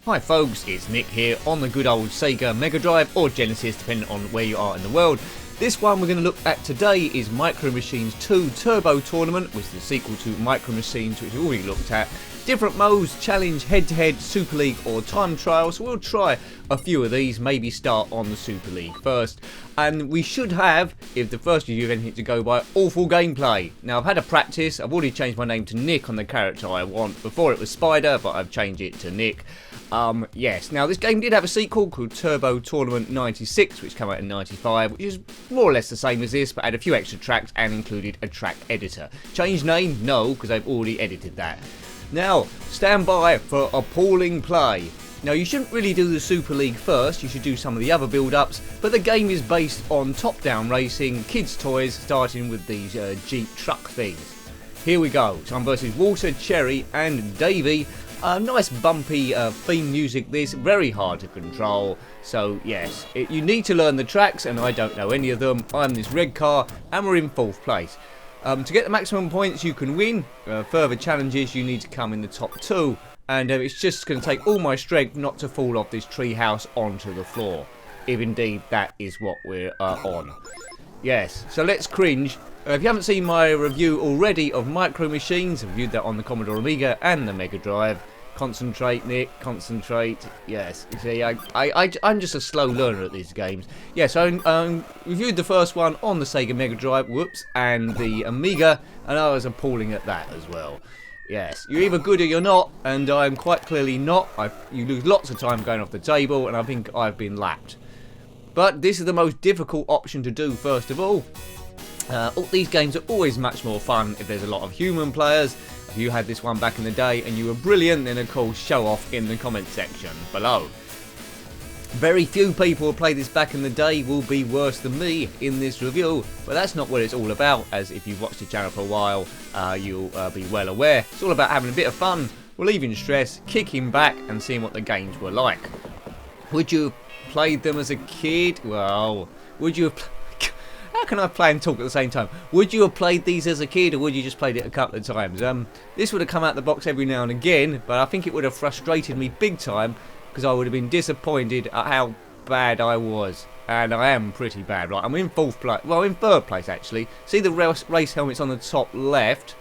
Hi folks, it's Nick here on the good old SEGA Mega Drive or Genesis, depending on where you are in the world. This one we're going to look at today is Micro Machines 2 Turbo Tournament, which is the sequel to Micro Machines, which we've already looked at. Different modes, challenge, head-to-head, Super League or time trial, so we'll try a few of these, maybe start on the Super League first. And we should have, if the first review of anything to go by, awful gameplay. Now I've had a practice, I've already changed my name to Nick on the character I want. Before it was Spider, but I've changed it to Nick. Yes, now this game did have a sequel called Turbo Tournament 96, which came out in 95, which is more or less the same as this, but had a few extra tracks and included a track editor. Changed name? No, because I've already edited that. Now, stand by for appalling play. Now, you shouldn't really do the Super League first, you should do some of the other build-ups, but the game is based on top-down racing, kids' toys, starting with these Jeep truck things. Here we go, time versus Walter, Cherry and Davey. Nice bumpy theme music this, very hard to control, so yes, you need to learn the tracks and I don't know any of them. I'm this red car and we're in 4th place. To get the maximum points you can win, further challenges you need to come in the top 2, and it's just going to take all my strength not to fall off this tree house onto the floor, if indeed that is what we're on. Yes, so let's cringe. If you haven't seen my review already of Micro Machines, I've reviewed that on the Commodore Amiga and the Mega Drive. Concentrate, Nick, concentrate. Yes, you see, I'm just a slow learner at these games. Yes, I reviewed the first one on the Sega Mega Drive, whoops, and the Amiga, and I was appalling at that as well. Yes, you're either good or you're not, and I'm quite clearly not. You lose lots of time going off the table, and I think I've been lapped. But this is the most difficult option to do, first of all. These games are always much more fun if there's a lot of human players. If you had this one back in the day and you were brilliant, then of course show off in the comment section below. Very few people who played this back in the day will be worse than me in this review, but that's not what it's all about, as if you've watched the channel for a while, you'll be well aware. It's all about having a bit of fun, relieving stress, kicking back and seeing what the games were like. Would you have played them as a kid? Well, would you have... How can I play and talk at the same time? Would you have played these as a kid, or would you just played it a couple of times? This would have come out the box every now and again, but I think it would have frustrated me big time, because I would have been disappointed at how bad I was. And I am pretty bad, right? I'm in 4th place, well, in 3rd place actually. See the race helmets on the top left?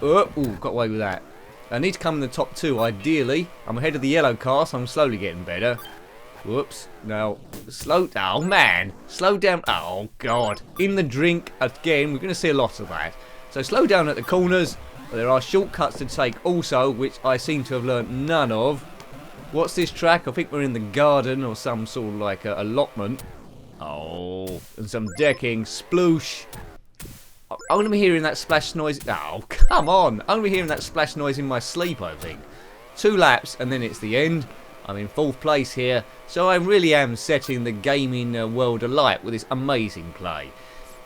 Ooh, got away with that. I need to come in the top 2 ideally. I'm ahead of the yellow car, so I'm slowly getting better. Whoops, no, oh man, slow down, oh god, in the drink again, we're going to see a lot of that. So slow down at the corners, but there are shortcuts to take also, which I seem to have learnt none of. What's this track? I think we're in the garden or some sort of like allotment. Oh, and some decking, sploosh. I'm going to be hearing that splash noise, oh come on, I'm going to be hearing that splash noise in my sleep I think. 2 laps and then it's the end. I'm in 4th place here, so I really am setting the gaming world alight with this amazing play.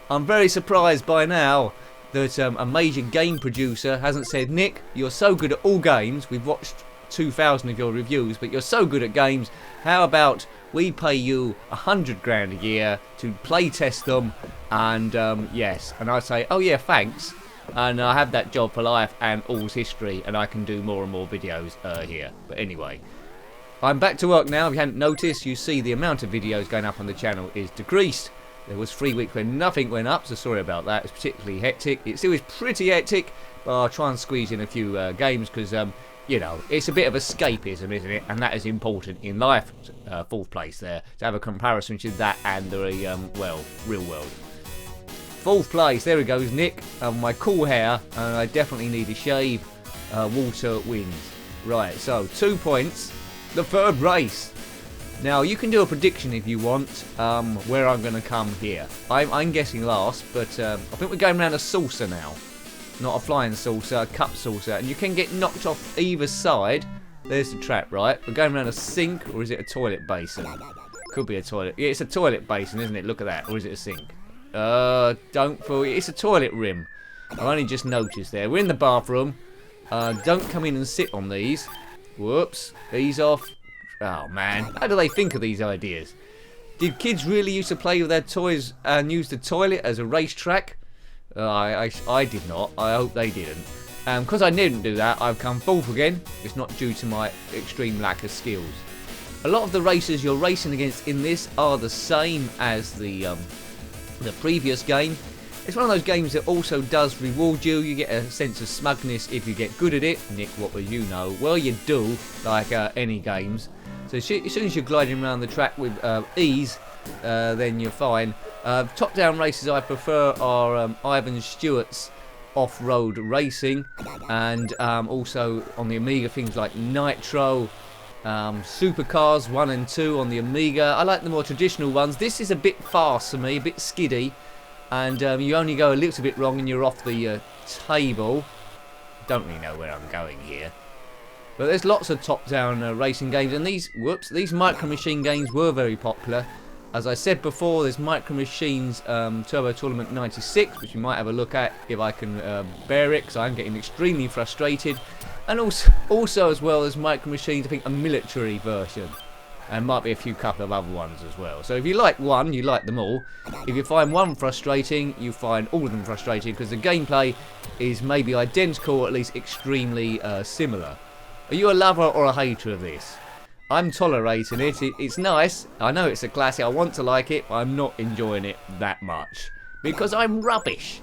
I'm very surprised by now that a major game producer hasn't said, Nick, you're so good at all games, we've watched 2,000 of your reviews, but you're so good at games, how about we pay you 100 grand a year to play test them, and yes, and I say, oh yeah, thanks, and I have that job for life and all's history, and I can do more and more videos here, but anyway. I'm back to work now. If you hadn't noticed, you see the amount of videos going up on the channel is decreased. There was 3 weeks when nothing went up, so sorry about that. It's particularly hectic. It still is pretty hectic, but I'll try and squeeze in a few games because, you know, it's a bit of escapism, isn't it? And that is important in life. 4th place there. To have a comparison to that and the, well, real world. 4th place, there he goes, Nick. My cool hair, and I definitely need a shave. Walter wins. Right, so 2 points. The 3rd race. Now you can do a prediction if you want where I'm going to come here. I'm guessing last, but I think we're going around a saucer now. Not a flying saucer, a cup saucer. And you can get knocked off either side. There's the trap, right? We're going around a sink, or is it a toilet basin? Could be a toilet. Yeah, it's a toilet basin, isn't it? Look at that. Or is it a sink? Don't fool. It's a toilet rim. I've only just noticed there. We're in the bathroom. Don't come in and sit on these. Whoops, ease off. Oh man, how do they think of these ideas? Did kids really used to play with their toys and use the toilet as a racetrack? I did not. I hope they didn't. Because I didn't do that, I've come fourth again. It's not due to my extreme lack of skills. A lot of the racers you're racing against in this are the same as the previous game. It's one of those games that also does reward you. You get a sense of smugness if you get good at it. Nick, what would you know? Well, you do, like any games. So as soon as you're gliding around the track with ease, then you're fine. Top-down races I prefer are Ivan Stewart's off-road racing, and also on the Amiga things like Nitro, Supercars 1 and 2 on the Amiga. I like the more traditional ones. This is a bit fast for me, a bit skiddy, and you only go a little bit wrong and you're off the table. Don't really know where I'm going here. But there's lots of top-down racing games, and these Micro Machine games were very popular. As I said before, there's Micro Machines Turbo Tournament 96, which you might have a look at if I can bear it, because I'm getting extremely frustrated. And also as well as Micro Machines, I think a military version. And might be a couple of other ones as well. So if you like one, you like them all. If you find one frustrating, you find all of them frustrating, because the gameplay is maybe identical, or at least extremely similar. Are you a lover or a hater of this? I'm tolerating it. It's nice. I know it's a classic. I want to like it, but I'm not enjoying it that much. Because I'm rubbish,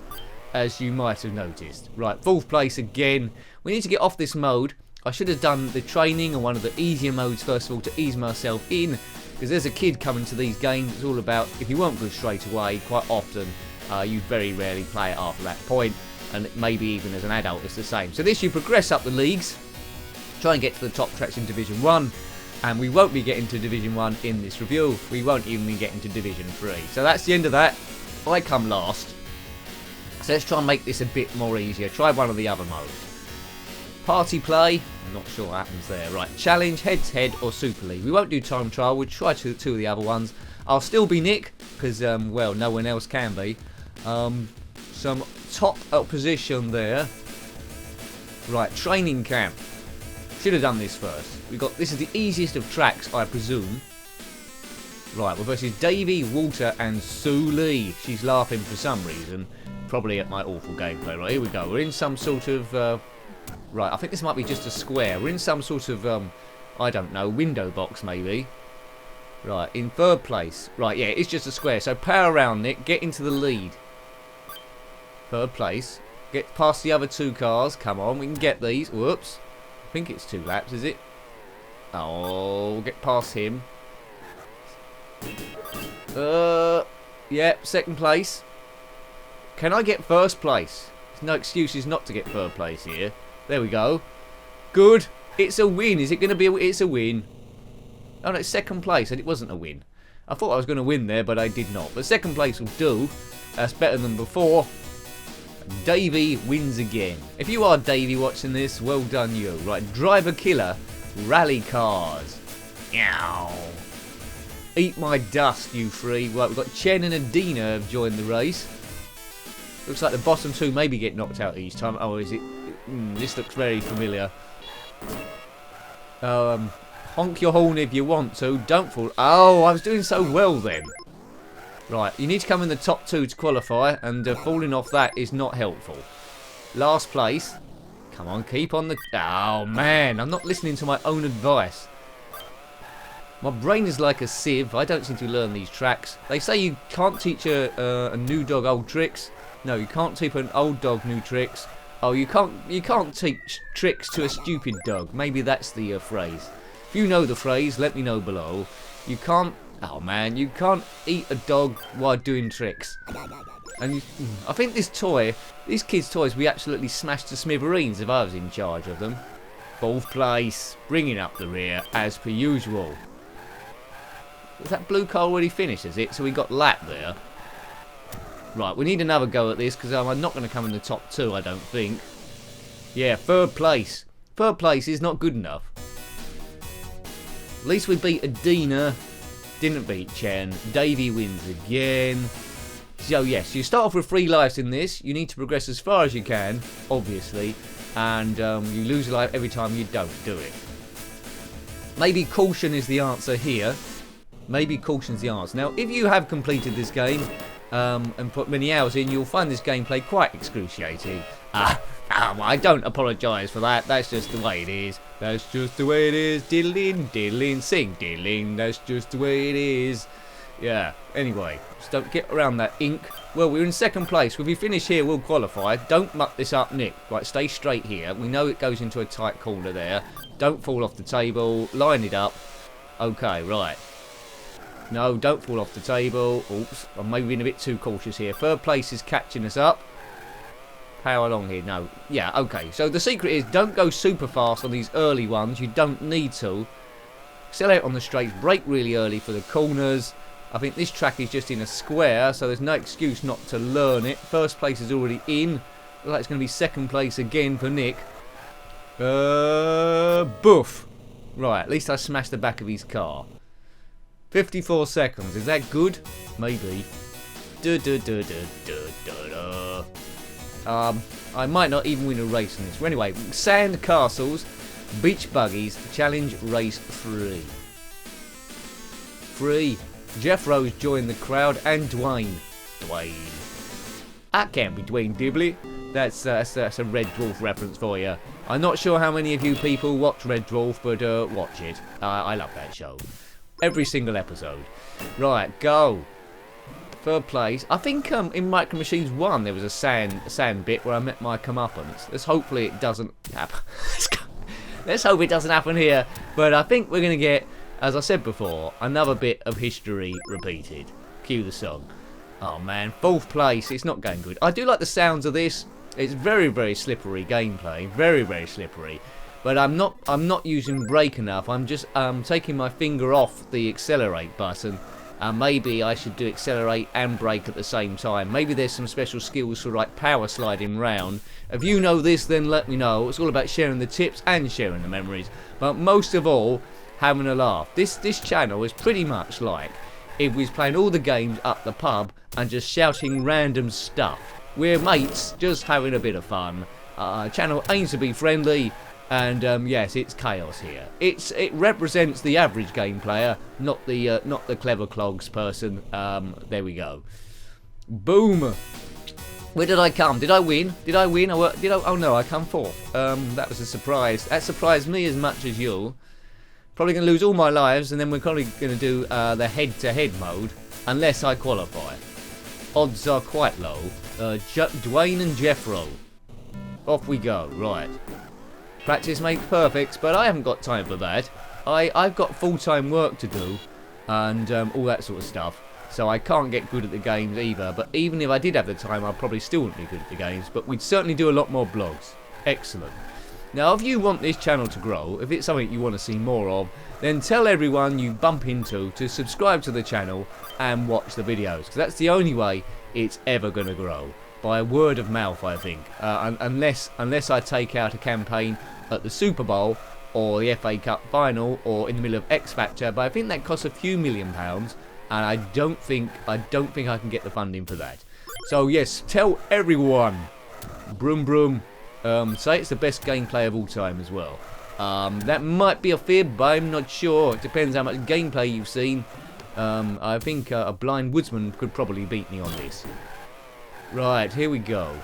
as you might have noticed. Right, fourth place again. We need to get off this mode. I should have done the training on one of the easier modes first of all to ease myself in. Because there's a kid coming to these games. It's all about, if you weren't good straight away, quite often, you very rarely play it after that point. And maybe even as an adult, it's the same. So this, you progress up the leagues. Try and get to the top tracks in Division 1. And we won't be getting to Division 1 in this review. We won't even be getting to Division 3. So that's the end of that. I come last. So let's try and make this a bit more easier. Try one of the other modes. Party play. I'm not sure what happens there. Right. Challenge, head-to-head, or Super League. We won't do time trial. We'll try two of the other ones. I'll still be Nick. Because, well, no one else can be. Some top position there. Right. Training camp. Should have done this first. This is the easiest of tracks, I presume. Right, we're versus Davey, Walter, and Sue Lee. She's laughing for some reason, probably at my awful gameplay. Right, here we go. We're in some sort of right. I think this might be just a square. We're in some sort of I don't know, window box maybe. Right, in third place. Right, yeah, it's just a square. So power around, Nick. Get into the lead. Third place. Get past the other two cars. Come on, we can get these. Whoops. I think it's 2 laps, is it? Oh, get past him. Yep, second place. Can I get first place? There's no excuses not to get third place here. There we go. Good. It's a win. Is it going to be it's a win? Oh no, it's second place, and it wasn't a win. I thought I was going to win there, but I did not. But second place will do. That's better than before. Davey wins again. If you are Davey watching this, well done you. Right, driver killer, rally cars. Meow. Eat my dust, you three. Right, we've got Chen and Adina have joined the race. Looks like the bottom two maybe get knocked out each time. Oh, is it? This looks very familiar. Honk your horn if you want to. Don't fall. Oh, I was doing so well then. Right, you need to come in the top 2 to qualify, and falling off that is not helpful. Last place. Come on, keep on the... Oh, man, I'm not listening to my own advice. My brain is like a sieve. I don't seem to learn these tracks. They say you can't teach a new dog old tricks. No, you can't teach an old dog new tricks. Oh, you can't teach tricks to a stupid dog. Maybe that's the phrase. If you know the phrase, let me know below. You can't... Oh man, you can't eat a dog while doing tricks. And I think these kids' toys, we absolutely smashed to smithereens if I was in charge of them. Fourth place, bringing up the rear as per usual. Is that blue car already finished, is it? So we got lap there. Right, we need another go at this because I'm not going to come in the top 2, I don't think. Yeah, third place. Third place is not good enough. At least we beat Adina. Didn't beat Chen. Davey wins again. So yes, you start off with 3 lives in this. You need to progress as far as you can, obviously. And you lose a life every time you don't do it. Maybe caution is the answer here. Maybe caution's the answer. Now, if you have completed this game and put many hours in, you'll find this gameplay quite excruciating. I don't apologise for that. That's just the way it is. That's just the way it is. Diddling, diddling, sing, diddling. That's just the way it is. Yeah, anyway, just don't get around that ink. Well, we're in second place. If we finish here, we'll qualify. Don't muck this up, Nick. Right, stay straight here. We know it goes into a tight corner there. Don't fall off the table. Line it up. Okay, right. No, don't fall off the table. Oops, I'm maybe being a bit too cautious here. Third place is catching us up. Power along here. No. Yeah, okay. So the secret is don't go super fast on these early ones. You don't need to. Accelerate on the straights. Brake really early for the corners. I think this track is just in a square, so there's no excuse not to learn it. First place is already in. Looks like it's going to be second place again for Nick. Boof. Right, at least I smashed the back of his car. 54 seconds. Is that good? Maybe. I might not even win a race in this. Well, anyway, sand castles, beach buggies, challenge race 3. 3. Jeff Rose joined the crowd and Dwayne. That can't be Dwayne Dibley. That's a Red Dwarf reference for you. I'm not sure how many of you people watch Red Dwarf, but watch it. I love that show. Every single episode. Right, go. Third place. I think in Micro Machines 1 there was a sand bit where I met my comeuppance. Hopefully it doesn't happen. Let's hope it doesn't happen here. But I think we're going to get, as I said before, another bit of history repeated. Cue the song. Oh man, fourth place. It's not going good. I do like the sounds of this. It's very, very slippery gameplay. Very, very slippery. But I'm not using brake enough. I'm just taking my finger off the accelerate button. Maybe I should do accelerate and brake at the same time. Maybe there's some special skills for like power sliding round. If you know this, then let me know. It's all about sharing the tips and sharing the memories. But most of all, having a laugh. This channel is pretty much like if we was playing all the games up the pub and just shouting random stuff. We're mates, just having a bit of fun. Channel aims to be friendly. And yes, it's chaos here. It represents the average game player, not the clever clogs person. There we go. Boom. Where did I come? Did I win? Did I win? Oh no, I come fourth. That was a surprise. That surprised me as much as you. Probably going to lose all my lives, and then we're probably going to do the head-to-head mode, unless I qualify. Odds are quite low. Dwayne and Jeffro. Off we go. Right. Practice makes perfect, but I haven't got time for that. I've got full-time work to do, and all that sort of stuff. So I can't get good at the games either. But even if I did have the time, I probably still wouldn't be good at the games. But we'd certainly do a lot more blogs. Excellent. Now, if you want this channel to grow, if it's something you want to see more of, then tell everyone you bump into to subscribe to the channel and watch the videos. Because that's the only way it's ever going to grow. By word of mouth, I think. Unless I take out a campaign at the Super Bowl or the FA Cup final or in the middle of X Factor, but I think that costs a few £1 million, and I don't think I can get the funding for that. So yes, tell everyone. Broom broom. Say it's the best gameplay of all time as well. That might be a fib, but I'm not sure. It depends how much gameplay you've seen. I think a blind woodsman could probably beat me on this. Right, here we go.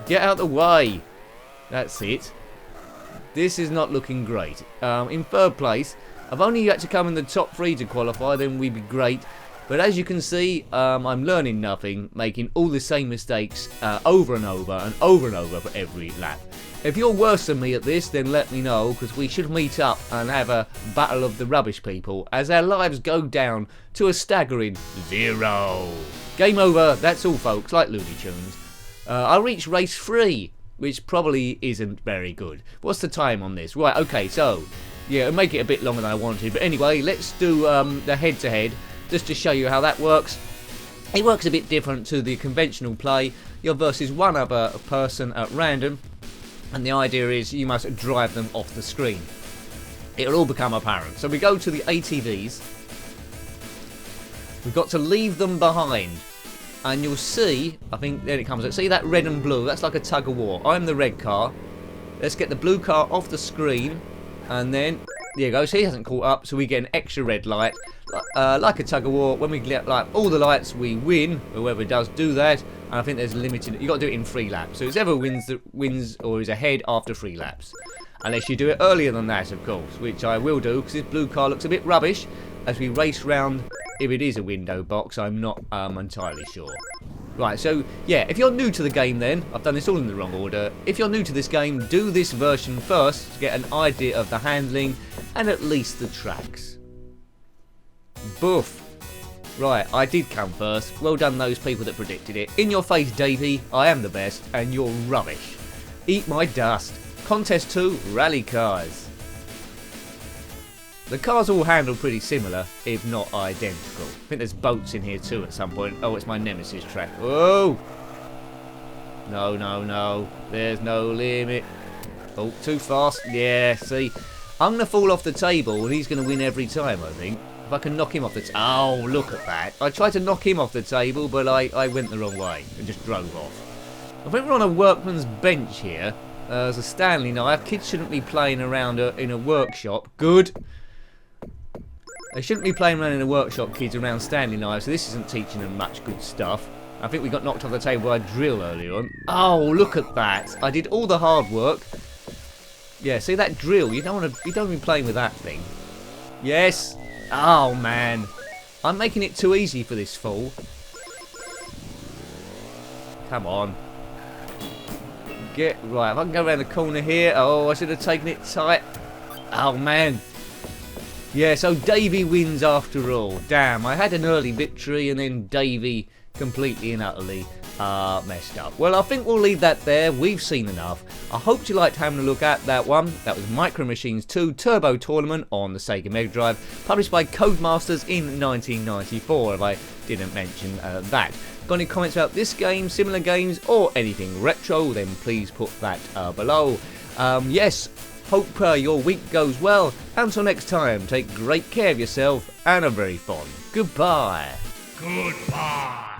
Get out the way. That's it. This is not looking great. In third place, I've only had to come in the top 3 to qualify, then we'd be great. But as you can see, I'm learning nothing, making all the same mistakes over and over and over and over for every lap. If you're worse than me at this, then let me know, because we should meet up and have a battle of the rubbish people as our lives go down to a staggering 0. Game over, that's all folks, like Looney Tunes. I'll reach race 3, which probably isn't very good. What's the time on this? Right, okay, so, yeah, it'll make it a bit longer than I wanted. But anyway, let's do the head-to-head, just to show you how that works. It works a bit different to the conventional play. You're versus one other person at random, and the idea is you must drive them off the screen. It'll all become apparent. So we go to the ATVs. We've got to leave them behind. And you'll see, I think, there it comes. See that red and blue? That's like a tug of war. I'm the red car. Let's get the blue car off the screen. And then, there you go. So he hasn't caught up, so we get an extra red light. like a tug of war, when we get like all the lights, we win. Whoever does do that, and I think there's limited. You got to do it in 3 laps. So whoever wins or is ahead after 3 laps, unless you do it earlier than that, of course, which I will do because this blue car looks a bit rubbish. As we race round, if it is a window box, I'm not entirely sure. Right, so yeah, if you're new to the game, then I've done this all in the wrong order. If you're new to this game, do this version first to get an idea of the handling and at least the tracks. Boof. Right, I did come first. Well done those people that predicted it. In your face, Davey, I am the best and you're rubbish. Eat my dust. Contest 2, rally cars. The cars all handle pretty similar, if not identical. I think there's boats in here too at some point. Oh, it's my nemesis track. Whoa! No, no, no. There's no limit. Oh, too fast. Yeah, see. I'm going to fall off the table and he's going to win every time, I think. If I can knock him off the table. Oh, look at that. I tried to knock him off the table, but I went the wrong way and just drove off. I think we're on a workman's bench here. There's a Stanley knife. Kids shouldn't be playing around in a workshop. Good. They shouldn't be playing around in a workshop, kids, around Stanley knives, so this isn't teaching them much good stuff. I think we got knocked off the table by a drill earlier on. Oh, look at that. I did all the hard work. Yeah, see that drill? You don't want to be playing with that thing. Yes. Oh, man. I'm making it too easy for this fool. Come on. Get right. If I can go around the corner here. Oh, I should have taken it tight. Oh, man. Yeah, so Davey wins after all. Damn, I had an early victory and then Davey completely and utterly messed up. Well, I think we'll leave that there. We've seen enough. I hope you liked having a look at that one. That was Micro Machines 2 Turbo Tournament on the SEGA Mega Drive, published by Codemasters in 1994, if I didn't mention that. Got any comments about this game, similar games, or anything retro, then please put that below. Yes, hope your week goes well. Until next time, take great care of yourself and a very fond goodbye. Goodbye.